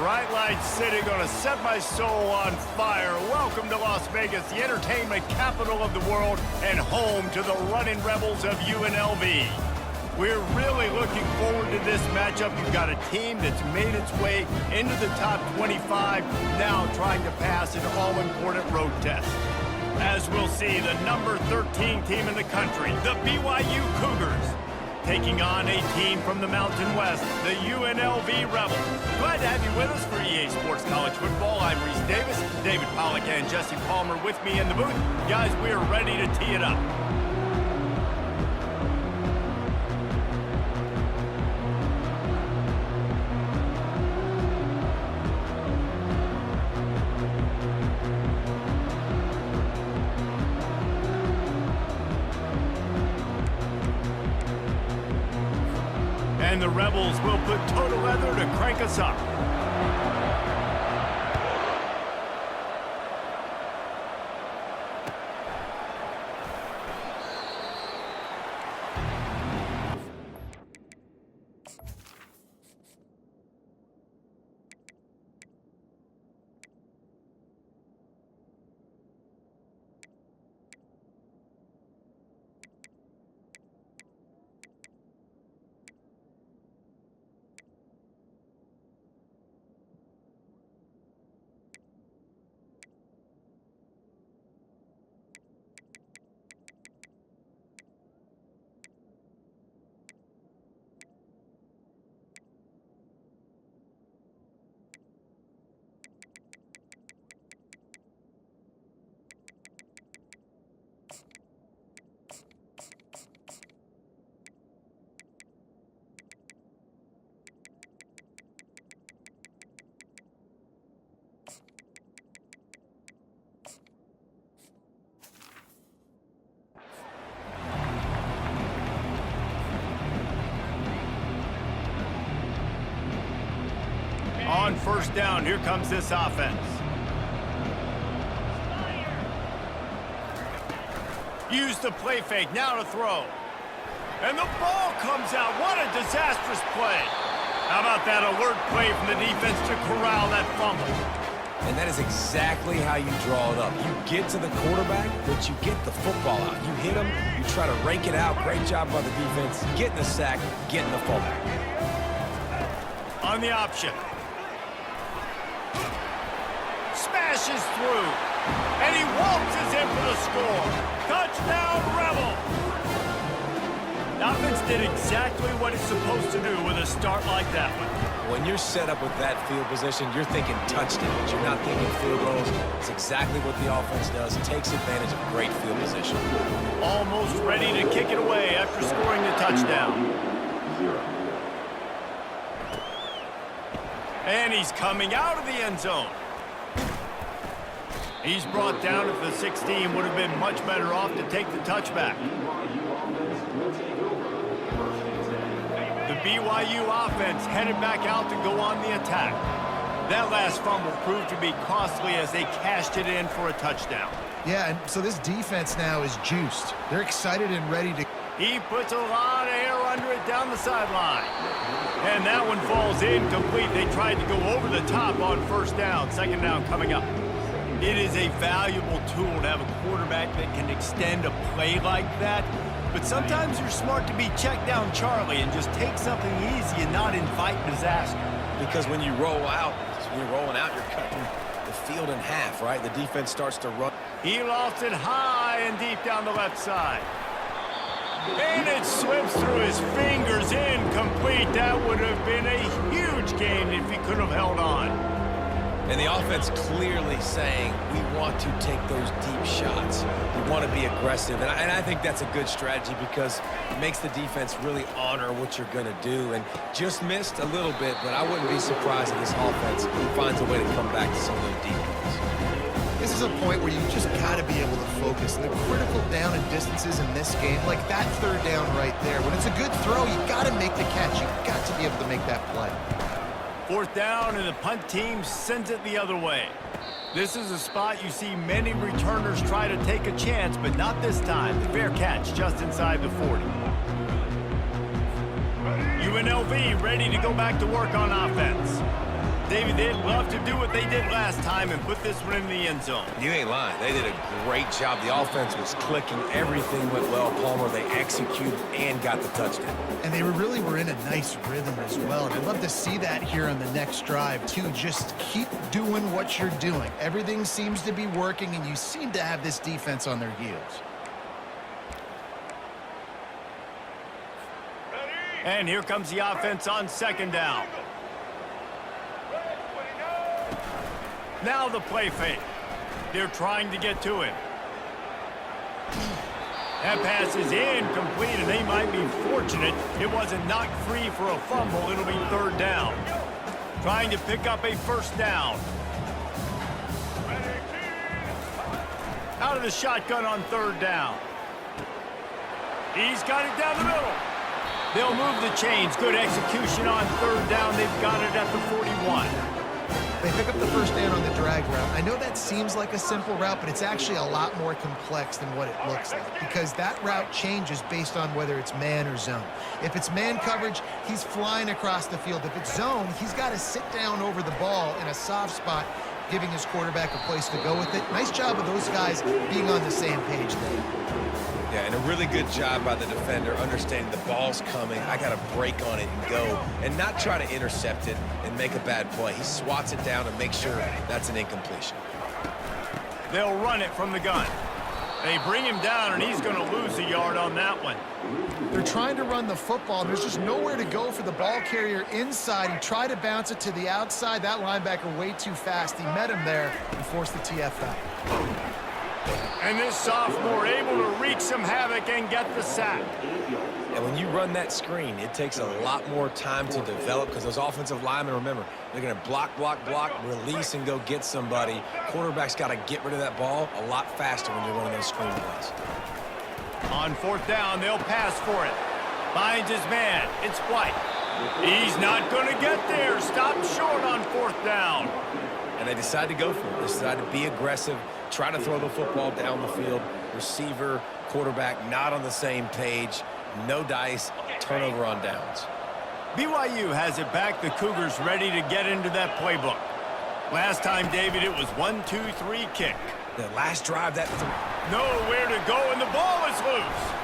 Bright lights city, gonna set my soul on fire. Welcome to Las Vegas, the entertainment capital of the world and home to the running rebels of UNLV. We're really looking forward to this matchup. You've got a team that's made its way into the top 25, now trying to pass an all-important road test. As we'll see, the number 13 team in the country, the BYU Cougars, taking on a team from the Mountain West, the UNLV Rebels. Glad to have you with us for EA Sports College Football. I'm Reese Davis, David Pollack and Jesse Palmer with me in the booth. Guys, we are ready to tee it up. And the Rebels will put total leather to crank us up. On first down, here comes this offense. Use the play fake, now to throw. And the ball comes out. What a disastrous play. How about that alert play from the defense to corral that fumble? And that is exactly how you draw it up. You get to the quarterback, but you get the football out. You hit him, you try to rake it out. Great job by the defense. Getting the sack, getting the fumble. On the option. Smashes through, and he waltzes in for the score. Touchdown, Rebel! The offense did exactly what it's supposed to do with a start like that one. When you're set up with that field position, you're thinking touchdowns. You're not thinking field goals. It's exactly what the offense does. It takes advantage of great field position. Almost ready to kick it away after scoring the touchdown. And he's coming out of the end zone. He's brought down at the 16, would have been much better off to take the touchback. The BYU offense headed back out to go on the attack. That last fumble proved to be costly as they cashed it in for a touchdown. Yeah, and so this defense now is juiced. They're excited and ready to... He puts a lot of air under it down the sideline. And that one falls incomplete. They tried to go over the top on first down. Second down coming up. It is a valuable tool to have a quarterback that can extend a play like that. But sometimes you're smart to be check down Charlie and just take something easy and not invite disaster. Because when you roll out, you're cutting the field in half, right? The defense starts to run. He lofts it high and deep down the left side. And it slips through his fingers, incomplete. That would have been a huge gain if he could have held on. And the offense clearly saying, we want to take those deep shots. We want to be aggressive. And I think that's a good strategy because it makes the defense really honor what you're going to do. And just missed a little bit, but I wouldn't be surprised if this offense finds a way to come back to some of those deep ones. This is a point where you just got to be able to focus. And the critical down and distances in this game, like that third down right there, when it's a good throw, you got to make the catch. You got to be able to make that play. Fourth down, and the punt team sends it the other way. This is a spot you see many returners try to take a chance, but not this time. The fair catch just inside the 40. UNLV ready to go back to work on offense. David, they'd love to do what they did last time and put this one in the end zone. You ain't lying. They did a great job. The offense was clicking. Everything went well. Palmer, they executed and got the touchdown. And they really were in a nice rhythm as well. And I'd love to see that here on the next drive, too. Just keep doing what you're doing. Everything seems to be working, and you seem to have this defense on their heels. And here comes the offense on second down. Now the play fake. They're trying to get to him. That pass is incomplete, and they might be fortunate it wasn't knocked free for a fumble. It'll be third down. Trying to pick up a first down. Out of the shotgun on third down. He's got it down the middle. They'll move the chains. Good execution on third down. They've got it at the 41. They pick up the first down on the drag route. I know that seems like a simple route, but it's actually a lot more complex than what it looks like because that route changes based on whether it's man or zone. If it's man coverage, he's flying across the field. If it's zone, he's got to sit down over the ball in a soft spot, giving his quarterback a place to go with it. Nice job of those guys being on the same page there. Yeah, and a really good job by the defender understanding the ball's coming. I got to break on it and go and not try to intercept it and make a bad play. He swats it down and makes sure that's an incompletion. They'll run it from the gun. They bring him down, and he's going to lose a yard on that one. They're trying to run the football. There's just nowhere to go for the ball carrier inside. He tried to bounce it to the outside. That linebacker way too fast. He met him there and forced the TF out. And this sophomore able to wreak some havoc and get the sack. And when you run that screen, it takes a lot more time to develop because those offensive linemen, remember, they're going to block, release, and go get somebody. Quarterback's got to get rid of that ball a lot faster when you're running those screen plays. On fourth down, they'll pass for it. Finds his man. It's White. He's not going to get there. Stop short on fourth down. And they decide to go for it. They decide to be aggressive, try to throw the football down the field. Receiver, quarterback, not on the same page. No dice, turnover on downs. BYU has it back. The Cougars ready to get into that playbook. Last time, David, it was 1-2-3 kick. The last drive, nowhere to go, and the ball is loose.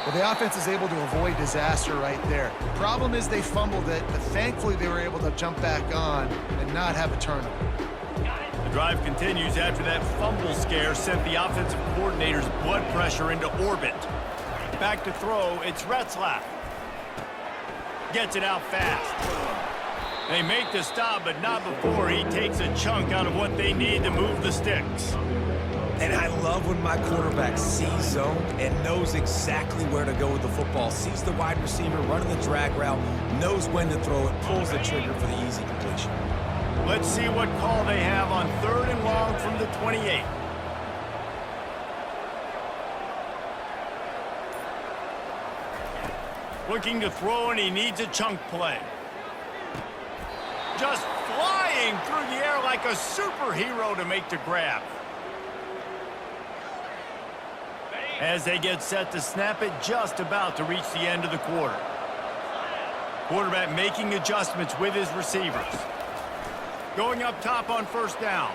Well, the offense is able to avoid disaster right there. The problem is they fumbled it, but thankfully they were able to jump back on and not have a turnover. The drive continues after that fumble scare sent the offensive coordinator's blood pressure into orbit. Back to throw, it's Retzlaff. Gets it out fast. They make the stop, but not before he takes a chunk out of what they need to move the sticks. And I love when my quarterback sees zone and knows exactly where to go with the football. Sees the wide receiver running the drag route, knows when to throw it, pulls the trigger for the easy completion. Let's see what call they have on third and long from the 28. Looking to throw, and he needs a chunk play. Just flying through the air like a superhero to make the grab. As they get set to snap it, just about to reach the end of the quarter. Quarterback making adjustments with his receivers. Going up top on first down.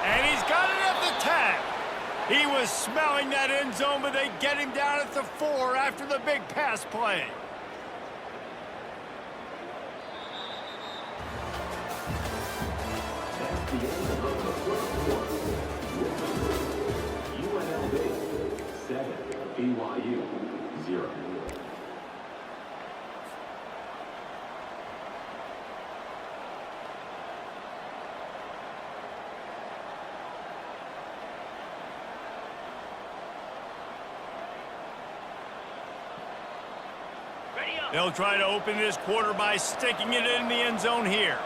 And he's got it at the tag. He was smelling that end zone, but they get him down at the 4 after the big pass play. UNLV 7, BYU 0. They'll try to open this quarter by sticking it in the end zone here.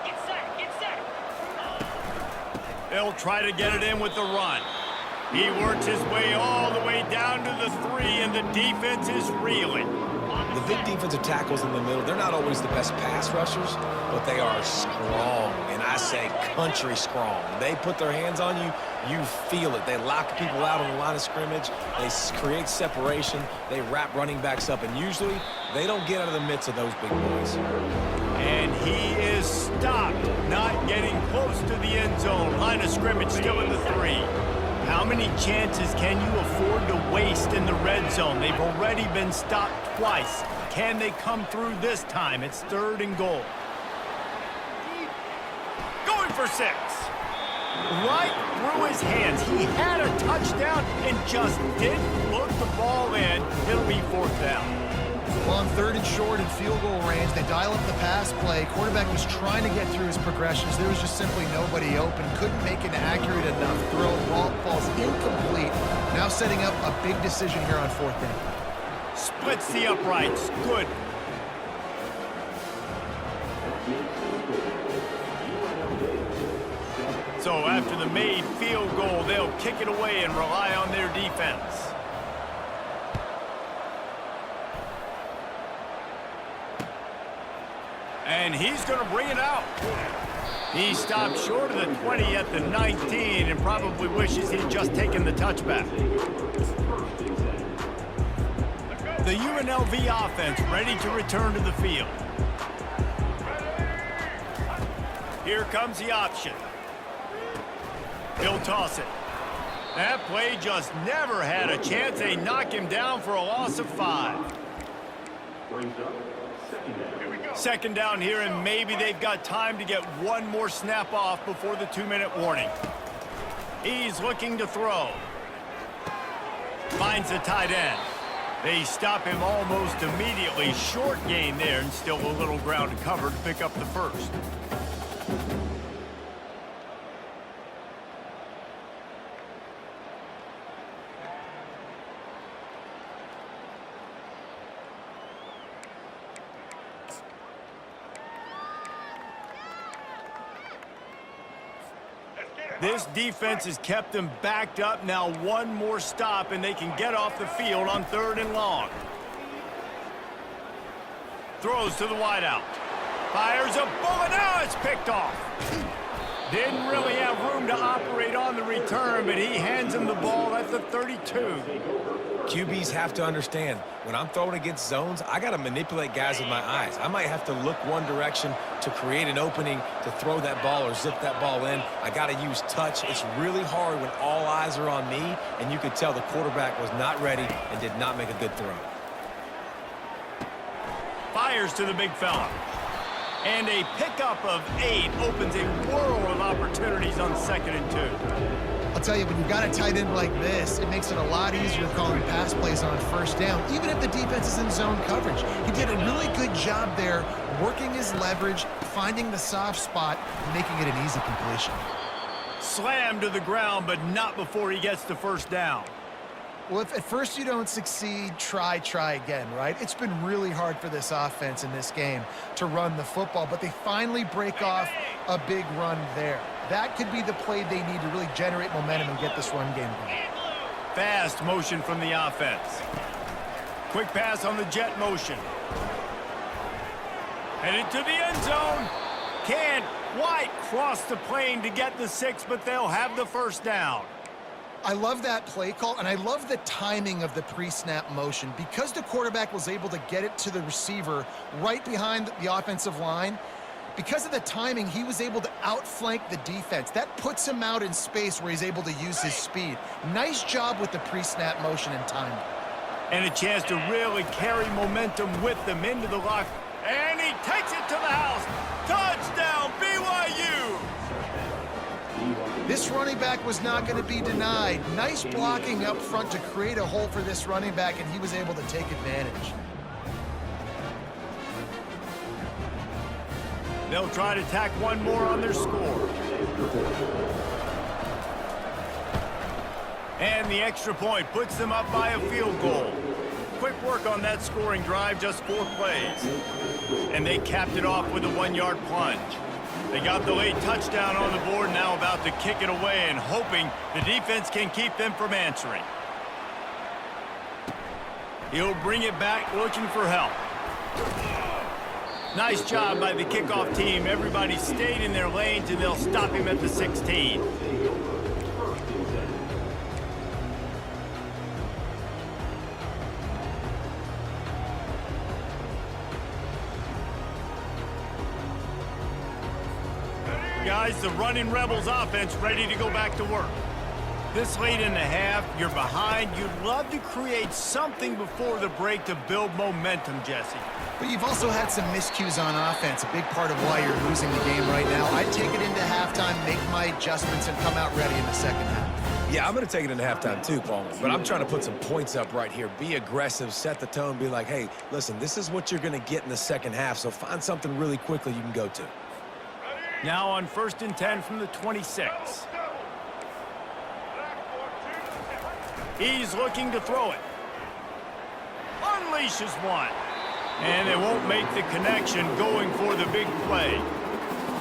Get set, get set. They'll try to get it in with the run. He works his way all the way down to the 3, and the defense is reeling. The big defensive tackles in the middle, they're not always the best pass rushers, but they are strong, and I say country strong. They put their hands on you, you feel it. They lock people out on the line of scrimmage. They create separation. They wrap running backs up, and usually they don't get out of the midst of those big boys. And he is stopped, not getting close to the end zone. Line of scrimmage still in the 3. How many chances can you afford to waste in the red zone? They've already been stopped twice. Can they come through this time? It's 3rd and goal. Going for 6. Right through his hands. He had a touchdown and just didn't look the ball in. It'll be 4th down. Well, on 3rd and short and field goal range, they dial up the pass play. Quarterback was trying to get through his progressions. There was just simply nobody open. Couldn't make an accurate enough throw. Ball falls incomplete. Now setting up a big decision here on 4th down. Splits the uprights. Good. So after the made field goal, they'll kick it away and rely on their defense. And he's going to bring it out. He stopped short of the 20 at the 19 and probably wishes he'd just taken the touchback. The UNLV offense ready to return to the field. Here comes the option. He'll toss it. That play just never had a chance. They knock him down for a loss of 5. Second down here, and maybe they've got time to get one more snap off before the 2-minute warning. He's looking to throw. Finds the tight end. They stop him almost immediately. Short gain there, and still a little ground to cover to pick up the 1st. This defense has kept them backed up. Now one more stop, and they can get off the field on 3rd and long. Throws to the wideout. Fires a bullet. Now it's picked off. Didn't really have room to operate on the return, but he hands him the ball at the 32. QBs have to understand, when I'm throwing against zones, I got to manipulate guys with my eyes. I might have to look one direction to create an opening to throw that ball or zip that ball in. I got to use touch. It's really hard when all eyes are on me, and you could tell the quarterback was not ready and did not make a good throw. Fires to the big fella. And a pickup of 8 opens a world of opportunities on 2nd and 2. I'll tell you, when you've got a tight end like this, it makes it a lot easier calling pass plays on 1st down, even if the defense is in zone coverage. He did a really good job there, working his leverage, finding the soft spot, and making it an easy completion. Slammed to the ground, but not before he gets the 1st down. Well, if at first you don't succeed, try again, right? It's been really hard for this offense in this game to run the football, but they finally break off a big run there. That could be the play they need to really generate momentum and get this run game going. Fast motion from the offense. Quick pass on the jet motion. Headed to the end zone. Can't quite cross the plane to get the 6, but they'll have the 1st down. I love that play call, and I love the timing of the pre-snap motion. Because the quarterback was able to get it to the receiver right behind the offensive line, because of the timing, he was able to outflank the defense. That puts him out in space where he's able to use his speed. Nice job with the pre-snap motion and timing. And a chance to really carry momentum with them into the lock. And he takes it to the house. Touchdown, BYU! This running back was not going to be denied. Nice blocking up front to create a hole for this running back, and he was able to take advantage. They'll try to tack one more on their score. And the extra point puts them up by a field goal. Quick work on that scoring drive, just 4 plays. And they capped it off with a 1-yard plunge. They got the late touchdown on the board, now about to kick it away and hoping the defense can keep them from answering. He'll bring it back looking for help. Nice job by the kickoff team. Everybody stayed in their lanes, and they'll stop him at the 16. Guys, the running Rebels offense ready to go back to work. This late in the half, you're behind. You'd love to create something before the break to build momentum, Jesse. But you've also had some miscues on offense, a big part of why you're losing the game right now. I'd take it into halftime, make my adjustments, and come out ready in the second half. Yeah, I'm going to take it into halftime too, Paul. But I'm trying to put some points up right here. Be aggressive, set the tone, be like, hey, listen, this is what you're going to get in the second half, so find something really quickly you can go to. Now on 1st and 10 from the 26. He's looking to throw it. Unleashes one. And they won't make the connection going for the big play.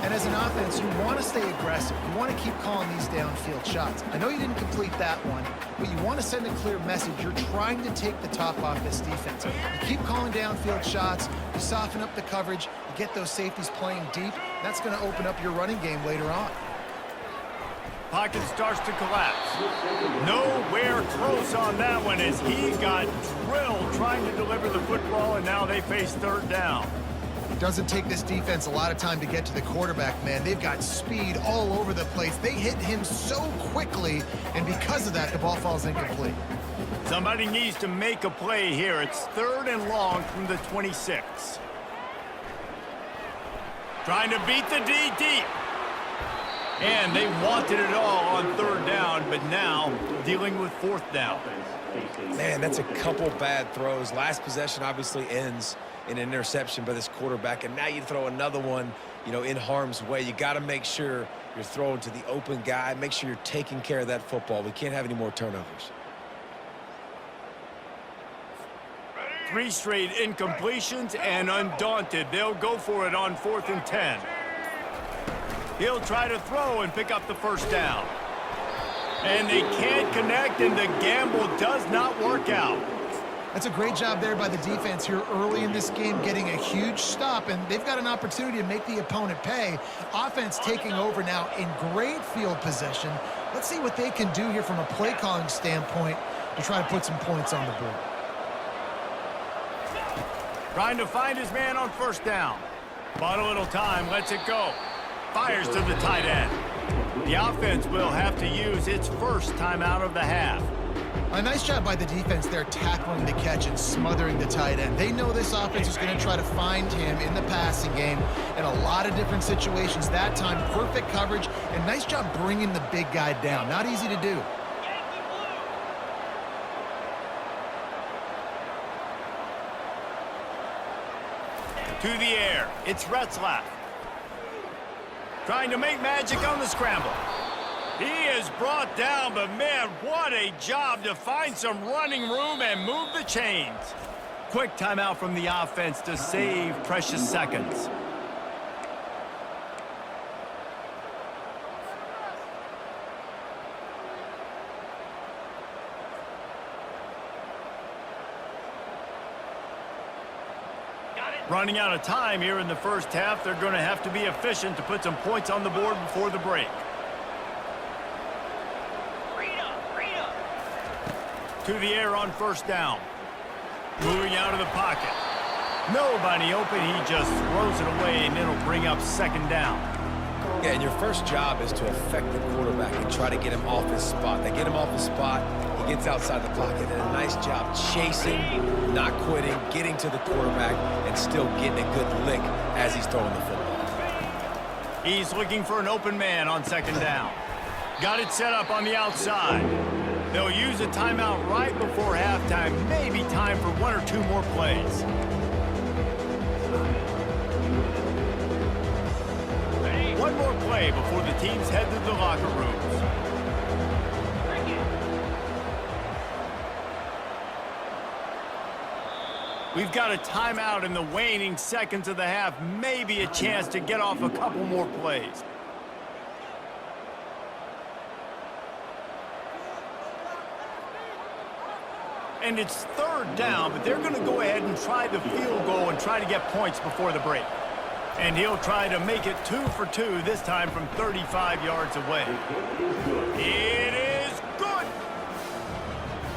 And as an offense, you want to stay aggressive. You want to keep calling these downfield shots. I know you didn't complete that one, but you want to send a clear message. You're trying to take the top off this defense. You keep calling downfield shots. You soften up the coverage. You get those safeties playing deep. That's going to open up your running game later on. Pocket starts to collapse. Nowhere close on that one as he got drilled trying to deliver the football, and now they face 3rd down. It doesn't take this defense a lot of time to get to the quarterback, man. They've got speed all over the place. They hit him so quickly, and because of that, the ball falls incomplete. Somebody needs to make a play here. It's 3rd and long from the 26. Trying to beat the D deep. And they wanted it all on 3rd down, but now dealing with 4th down. Man, that's a couple bad throws. Last possession obviously ends in an interception by this quarterback, and now you throw another one, you know, in harm's way. You got to make sure you're throwing to the open guy. Make sure you're taking care of that football. We can't have any more turnovers. 3 straight incompletions, and undaunted, they'll go for it on 4th and 10. He'll try to throw and pick up the 1st down. And they can't connect, and the gamble does not work out. That's a great job there by the defense here early in this game, getting a huge stop, and they've got an opportunity to make the opponent pay. Offense taking over now in great field possession. Let's see what they can do here from a play calling standpoint to try to put some points on the board. Trying to find his man on 1st down. Bought a little time, lets it go. Fires to the tight end. The offense will have to use its 1st timeout of the half. A nice job by the defense there, tackling the catch and smothering the tight end. They know this offense is going to try to find him in the passing game in a lot of different situations. That time, perfect coverage, and nice job bringing the big guy down. Not easy to do. To the air, it's Retzlaff. Trying to make magic on the scramble. He is brought down, but man, what a job to find some running room and move the chains. Quick timeout from the offense to save precious seconds. Running out of time here in the 1st half. They're going to have to be efficient to put some points on the board before the break. To the air on 1st down. Moving out of the pocket. Nobody open. He just throws it away, and it'll bring up 2nd down. Yeah, and your first job is to affect the quarterback and try to get him off his spot. They get him off his spot, he gets outside the pocket, and a nice job chasing, not quitting, getting to the quarterback, and still getting a good lick as he's throwing the football. He's looking for an open man on 2nd down. Got it set up on the outside. They'll use a timeout right before halftime. Maybe time for 1 or 2 more plays. One more play before the teams head to the locker rooms. We've got a timeout in the waning seconds of the half. Maybe a chance to get off a couple more plays. And it's third down, but they're going to go ahead and try the field goal and try to get points before the break. And he'll try to make it 2 for 2, this time from 35 yards away. It is good!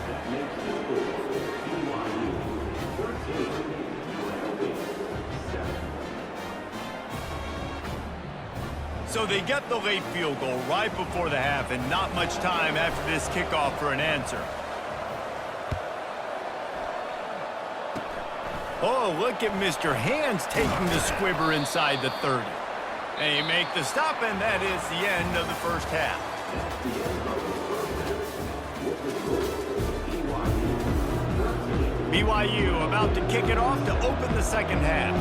That makes the score BYU 13, UNLV 7. So they get the late field goal right before the half, and not much time after this kickoff for an answer. Oh, look at Mr. Hands taking the squibber inside the 30. They make the stop, and that is the end of the first half. BYU about to kick it off to open the second half.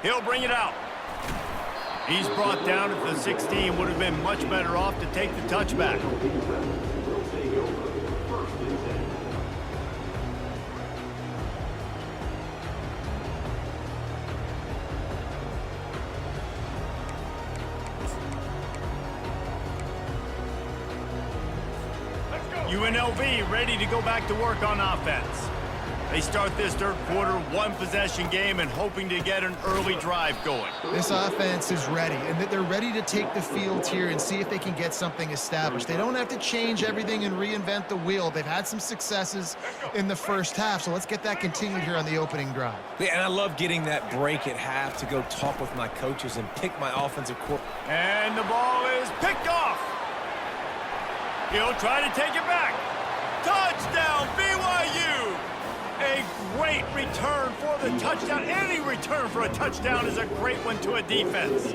He'll bring it out. He's brought down at the 16. Would have been much better off to take the touchback. UNLV ready to go back to work on offense. They start this third quarter, one-possession game, and hoping to get an early drive going. This offense is ready, and that they're ready to take the field here and see if they can get something established. They don't have to change everything and reinvent the wheel. They've had some successes in the first half, so let's get that continued here on the opening drive. Yeah, and I love getting that break at half to go talk with my coaches and pick my offensive coordinator. And the ball is picked off. He'll try to take it back. Touchdown, BYU! A great return for the touchdown. Any return for a touchdown is a great one to a defense.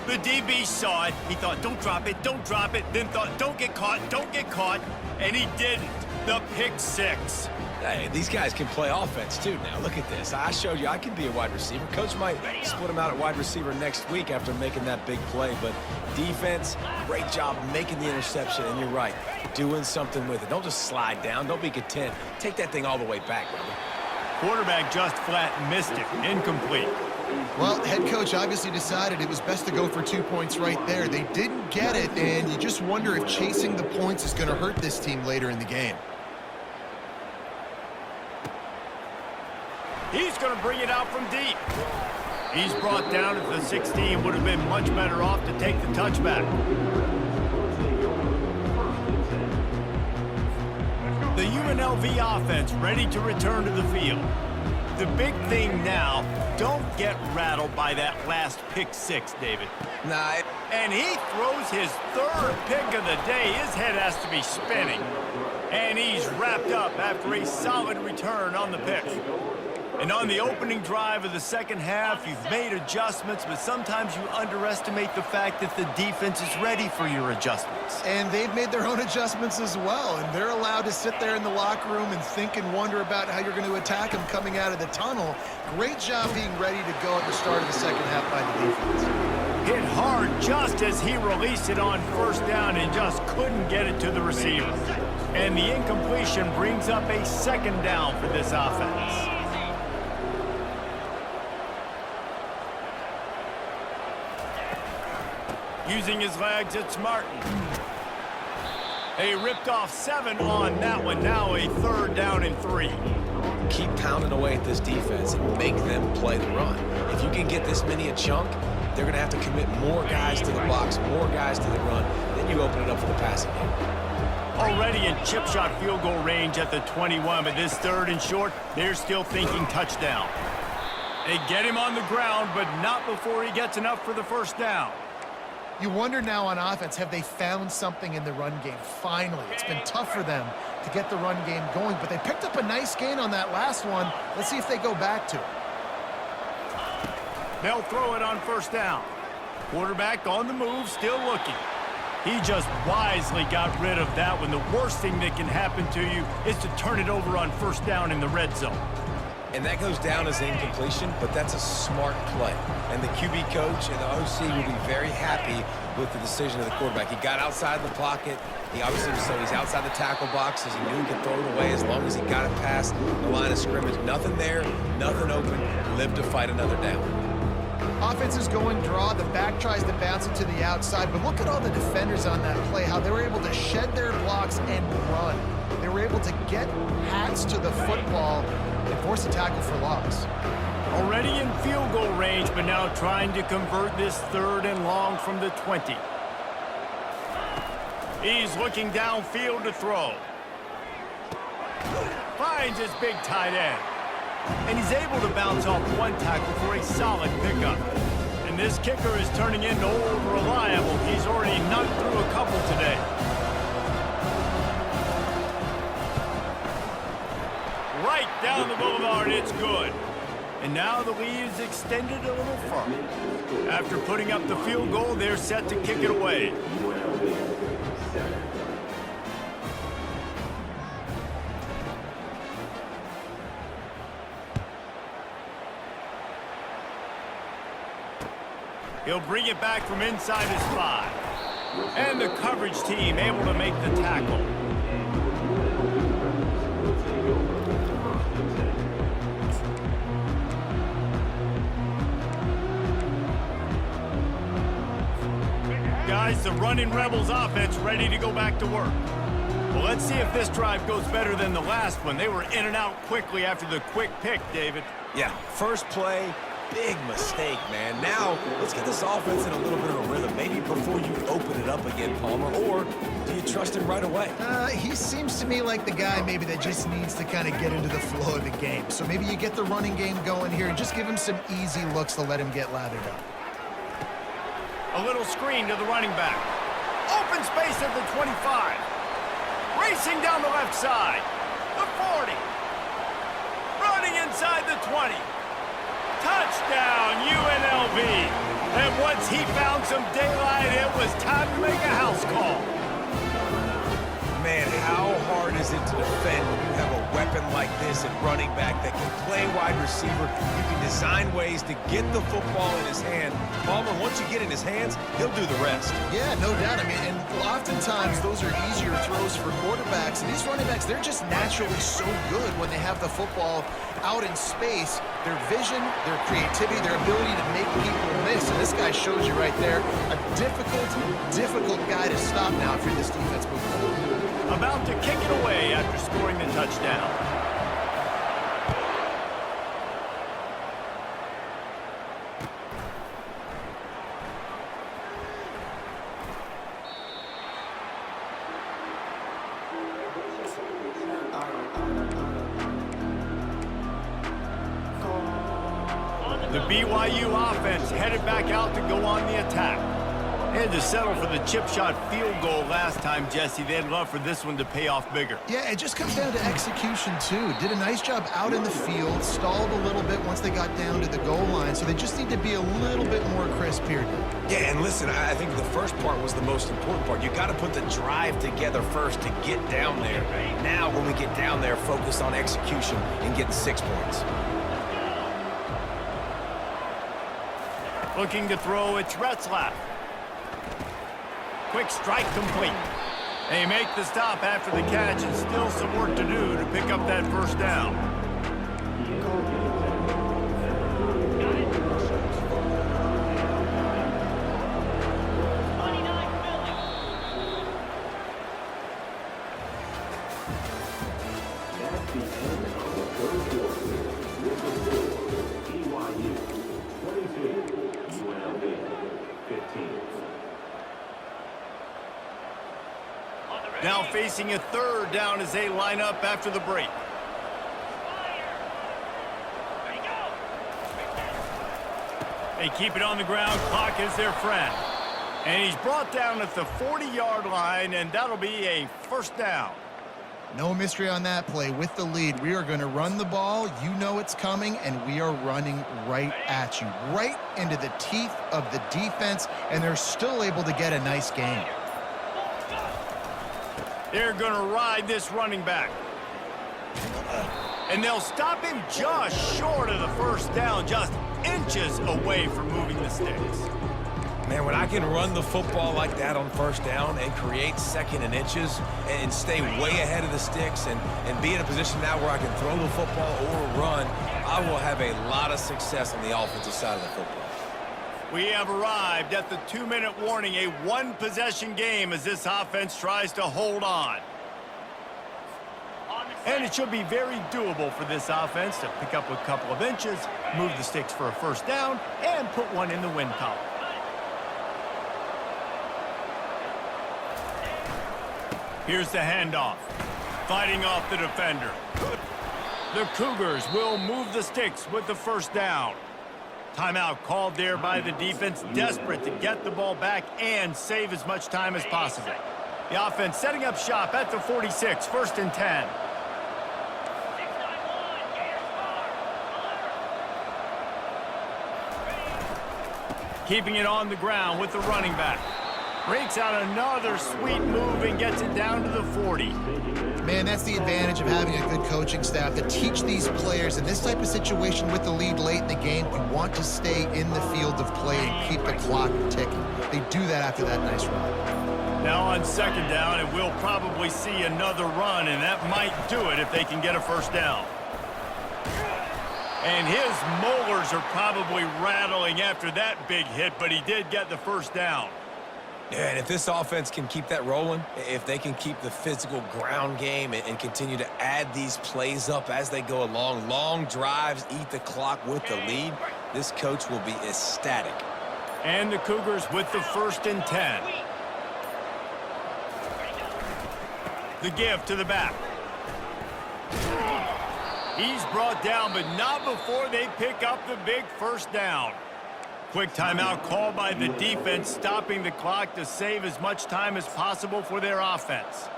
The DB saw it. He thought, don't drop it, then thought, don't get caught, and he didn't. The pick six. Hey, these guys can play offense, too, now. Look at this. I showed you I can be a wide receiver. Coach might split him out at wide receiver next week after making that big play. But defense, great job making the interception. And you're right, doing something with it. Don't just slide down. Don't be content. Take that thing all the way back, brother. Quarterback just flat missed it. Incomplete. Well, head coach obviously decided it was best to go for 2 points right there. They didn't get it, and you just wonder if chasing the points is going to hurt this team later in the game. He's going to bring it out from deep. He's brought down at the 16. Would have been much better off to take the touchback. The UNLV offense ready to return to the field. The big thing now, don't get rattled by that last pick six, David. Nah. And he throws his third pick of the day. His head has to be spinning. And he's wrapped up after a solid return on the pick. And on the opening drive of the second half, you've made adjustments, but sometimes you underestimate the fact that the defense is ready for your adjustments. And they've made their own adjustments as well, and they're allowed to sit there in the locker room and think and wonder about how you're going to attack them coming out of the tunnel. Great job being ready to go at the start of the second half by the defense. Hit hard just as he released it on first down and just couldn't get it to the receiver. And the incompletion brings up a second down for this offense. Using his legs, it's Martin. They ripped off 7 on that one. Now a third down and 3. Keep pounding away at this defense and make them play the run. If you can get this many a chunk, they're going to have to commit more guys to the box, more guys to the run. Then you open it up for the passing game. Already in chip shot field goal range at the 21, but this third and short, they're still thinking touchdown. They get him on the ground, but not before he gets enough for the first down. You wonder now on offense, have they found something in the run game? Finally, it's been tough for them to get the run game going, but they picked up a nice gain on that last one. Let's see if they go back to it. They'll throw it on first down. Quarterback on the move, still looking. He just wisely got rid of that one. The worst thing that can happen to you is to turn it over on first down in the red zone. And that goes down as incompletion, but that's a smart play. And the QB coach and the OC will be very happy with the decision of the quarterback. He got outside the pocket. He obviously was so he's outside the tackle boxes. He knew he could throw it away as long as he got it past the line of scrimmage. Nothing there, nothing open. Live to fight another down. Offense is going draw. The back tries to bounce it to the outside, but look at all the defenders on that play, how they were able to shed their blocks and run. They were able to get hats to the football and force a tackle for loss. Already in field goal range, but now trying to convert this 3rd and long from the 20. He's looking downfield to throw. Finds his big tight end. And he's able to bounce off one tackle for a solid pickup. And this kicker is turning into old reliable. He's already knocked through a couple today. Right down the boulevard, it's good. And now the lead is extended a little further. After putting up the field goal, they're set to kick it away. He'll bring it back from inside his 5. And the coverage team able to make the tackle. Guys, the running Rebels offense ready to go back to work. Well, let's see if this drive goes better than the last one. They were in and out quickly after the quick pick, David. Yeah, first play, big mistake, man. Now, let's get this offense in a little bit of a rhythm. Maybe before you open it up again, Palmer, or do you trust him right away? He seems to me like the guy maybe that just needs to kind of get into the flow of the game. So maybe you get the running game going here and just give him some easy looks to let him get lathered up. A little screen to the running back. Open space at the 25. Racing down the left side. The 40. Running inside the 20. Touchdown, UNLV. And once he found some daylight, it was time to make a house call. Man, how hard is it to defend when you have a weapon like this at running back that can play wide receiver? You can design ways to get the football in his hand. Palmer, once you get in his hands, he'll do the rest. Yeah, no doubt. I mean, and oftentimes those are easier throws for quarterbacks. And these running backs, they're just naturally so good when they have the football out in space. Their vision, their creativity, their ability to make people miss. And this guy shows you right there, a difficult guy to stop now if you're this defense moving forward. About to kick it away after scoring the touchdown. The BYU offense headed back out to go on the attack. They had to settle for the chip shot field goal last time, Jesse. They'd love for this one to pay off bigger. Yeah, it just comes down to execution, too. Did a nice job out in the field, stalled a little bit once they got down to the goal line, so they just need to be a little bit more crisp here. Yeah, and listen, I think the first part was the most important part. You got to put the drive together first to get down there. Now, when we get down there, focus on execution and getting 6 points. Looking to throw, it's Retzlaff. Quick strike complete. They make the stop after the catch, and still some work to do to pick up that first down. That's the end of the third quarter. With the score, BYU 22, UNLV 15. Now facing a third down as they line up after the break. They keep it on the ground. Clock is their friend. And he's brought down at the 40-yard line, and that'll be a first down. No mystery on that play. With the lead, we are going to run the ball. You know it's coming, and we are running right at you, right into the teeth of the defense, and they're still able to get a nice gain. They're going to ride this running back. And they'll stop him just short of the first down, just inches away from moving the sticks. Man, when I can run the football like that on first down and create second and inches and stay way ahead of the sticks and be in a position now where I can throw the football or run, I will have a lot of success on the offensive side of the football. We have arrived at the 2-minute warning, a one-possession game as this offense tries to hold on. And it should be very doable for this offense to pick up a couple of inches, move the sticks for a first down, and put one in the win column. Here's the handoff. Fighting off the defender. The Cougars will move the sticks with the first down. Timeout called there by the defense, desperate to get the ball back and save as much time as possible. The offense setting up shop at the 46, 1st and 10. Keeping it on the ground with the running back. Breaks out another sweet move and gets it down to the 40. Man, that's the advantage of having a good coaching staff to teach these players in this type of situation with the lead late in the game. You want to stay in the field of play and keep the clock ticking. They do that after that nice run. Now on 2nd down, and we'll probably see another run, and that might do it if they can get a first down. And his molars are probably rattling after that big hit, but he did get the first down. Yeah, and if this offense can keep that rolling, if they can keep the physical ground game and continue to add these plays up as they go along, long drives, eat the clock with the lead, this coach will be ecstatic. And the Cougars with the 1st and 10. The give to the back. He's brought down, but not before they pick up the big first down. Quick timeout called by the defense, stopping the clock to save as much time as possible for their offense.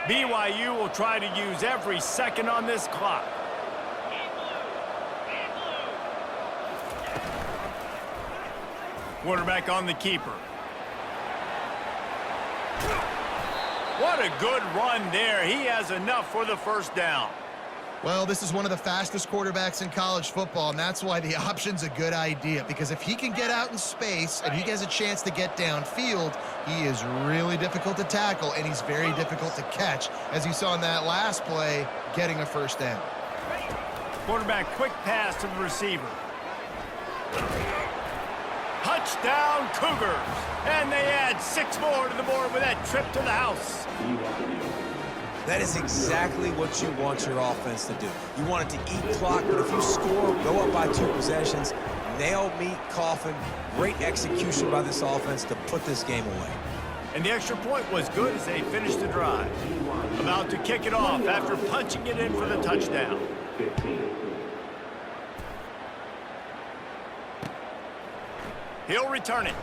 BYU will try to use every second on this clock. Quarterback on the keeper. What a good run there. He has enough for the first down. Well, this is one of the fastest quarterbacks in college football, and that's why the option's a good idea, because if he can get out in space and he has a chance to get downfield, he is really difficult to tackle, and he's very difficult to catch, as you saw in that last play, getting a first down. Quarterback quick pass to the receiver. Touchdown Cougars! And they add 6 more to the board with that trip to the house. That is exactly what you want your offense to do. You want it to eat clock, but if you score, go up by 2 possessions, nail meat coffin, great execution by this offense to put this game away. And the extra point was good as they finished the drive. About to kick it off after punching it in for the touchdown. 15. He'll return it.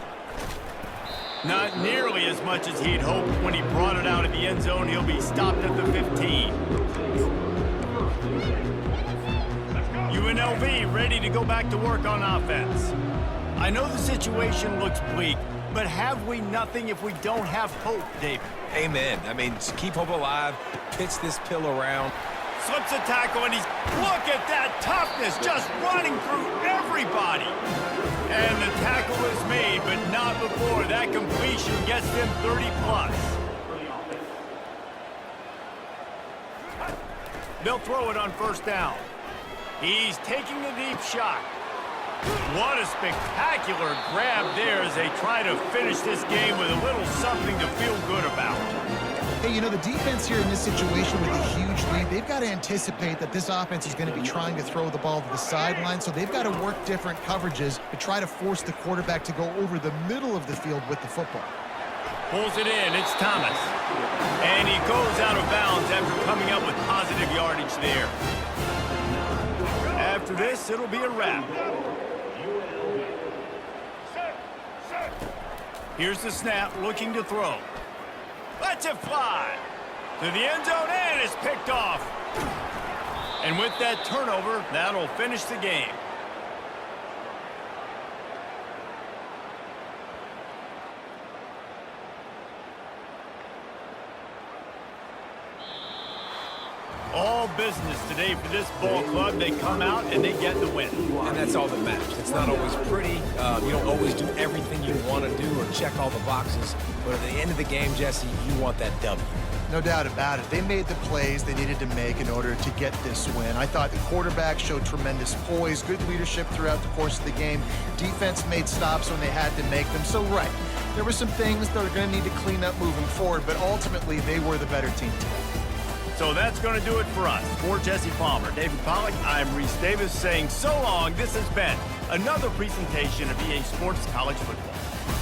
Not nearly as much as he'd hoped when he brought it out of the end zone. He'll be stopped at the 15. UNLV ready to go back to work on offense. I know the situation looks bleak, but have we nothing if we don't have hope, David? Amen. I mean, just keep hope alive, pitch this pill around. Slips a tackle, and look at that toughness, just running through everybody. And the tackle is made, but not before that completion gets them 30+. They'll throw it on first down. He's taking a deep shot. What a spectacular grab there as they try to finish this game with a little something to feel good about. Hey, you know, the defense here in this situation with a huge lead, they've got to anticipate that this offense is going to be trying to throw the ball to the sideline, so they've got to work different coverages to try to force the quarterback to go over the middle of the field with the football. Pulls it in, it's Thomas. And he goes out of bounds after coming up with positive yardage there. After this, it'll be a wrap. Here's the snap, looking to throw. Lets it fly to the end zone, and it's picked off. And with that turnover, that'll finish the game. All business today for this ball club. They come out and they get the win. And that's all that matters. It's not always pretty. You don't always do everything you want to do or check all the boxes. But at the end of the game, Jesse, you want that W. No doubt about it. They made the plays they needed to make in order to get this win. I thought the quarterback showed tremendous poise, good leadership throughout the course of the game. Defense made stops when they had to make them. So, right, there were some things that are going to need to clean up moving forward, but ultimately they were the better team today. So that's going to do it for us. For Jesse Palmer, David Pollack, I'm Reese Davis saying so long. This has been another presentation of EA Sports College Football.